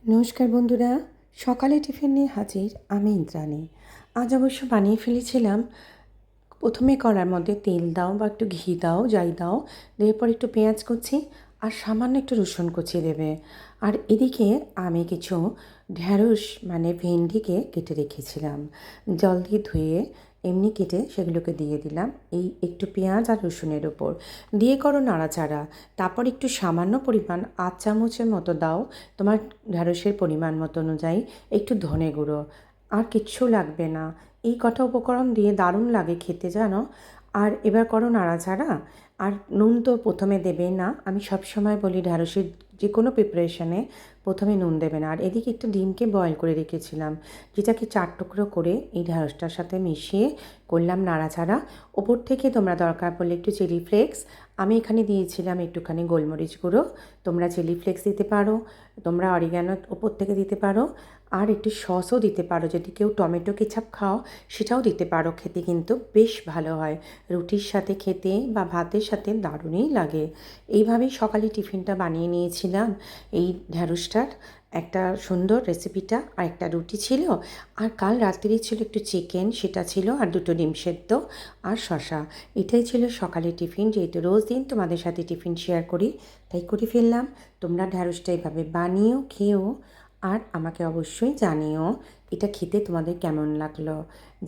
নমস্কার বন্ধুরা, সকালে টিফিন নিয়ে হাজির আমি ইন্দ্রাণী। আজ অবশ্য বানিয়ে ফেলেছিলাম। প্রথমে কড়ার মধ্যে তেল দাও বা একটু ঘি দাও, যাই দাও, দেওয়ার পর একটু পেঁয়াজ কুচি আর সামান্য একটু রসুন কুচি দেবে। আর এদিকে আমি কিছু ঢ্যাঁড়স ভেন্ডিকে কেটে রেখেছিলাম, জল দিয়ে ধুয়ে এমনি কেটে সেগুলোকে দিয়ে দিলাম এই একটু পেঁয়াজ আর রসুনের ওপর দিয়ে করো নাড়াচাড়া। তারপর একটু সামান্য পরিমাণ ৮ চামচের মতো দাও তোমার ঢ্যাঁড়সের পরিমাণ মতো অনুযায়ী, একটু ধনে গুঁড়ো, আর কিচ্ছু লাগবে না। এই কটা উপকরণ দিয়ে দারুণ লাগে খেতে, জানো। আর এবার করো নাড়াচাড়া। আর নুন তো প্রথমে দেবে না, আমি সবসময় বলি ঢ্যাঁড়সের যে কোনো প্রিপারেশানে প্রথমে নুন দেবে না। আর এদিকে একটা ডিমকে বয়েল করে রেখেছিলাম, যেটাকে 4 টুকরো করে এই ঢ্যাঁড়সটার সাথে মিশিয়ে করলাম নাড়াচাড়া। ওপর থেকে তোমরা দরকার পড়লে একটু চিলি ফ্লেক্স, আমি এখানে দিয়েছিলাম একটুখানি গোলমরিচ গুঁড়ো, তোমরা চিলি ফ্লেক্স দিতে পারো, তোমরা অরিগ্যানো ওপর থেকে দিতে পারো, আর একটু সসও দিতে পারো। যদি কেউ টমেটো কেচাপ খাও সেটাও দিতে পারো, খেতে কিন্তু বেশ ভালো হয়। রুটির সাথে খেতে বা ভাতের সাথে দারুণই লাগে। এইভাবেই সকালে টিফিনটা বানিয়ে নিয়েছিলাম। এই ঢ্যাঁড়সটার একটা সুন্দর রেসিপিটা, আর একটা রুটি ছিল, আর কাল রাত্রেই ছিল একটু চিকেন, সেটা ছিল, আর 2টো ডিম সেদ্ধ আর শসা। এটাই ছিল সকালে টিফিন। যেহেতু রোজ দিন তোমাদের সাথে টিফিন শেয়ার করি, তাই করে ফেললাম। তোমরা ঢ্যাঁড়সটা এভাবে বানিও, খেও, আর আমাকে অবশ্যই জানিও এটা খেতে তোমাদের কেমন লাগলো।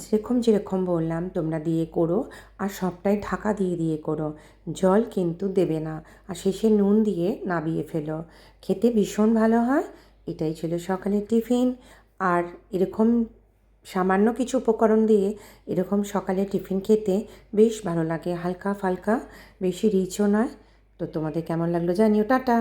যেরকম যেরকম বললাম তোমরা দিয়ে করো, আর সবটাই ঢাকা দিয়ে দিয়ে করো, জল কিন্তু দেবে না। আর শেষে নুন দিয়ে নাবিয়ে ফেলো, খেতে ভীষণ ভালো হয়। এটাই ছিল সকালের টিফিন। আর এরকম সামান্য কিছু উপকরণ দিয়ে এরকম সকালে টিফিন খেতে বেশ ভালো লাগে, হালকা ফালকা, বেশি রিচও নয়। তো তোমাদের কেমন লাগলো জানিও। টাটা।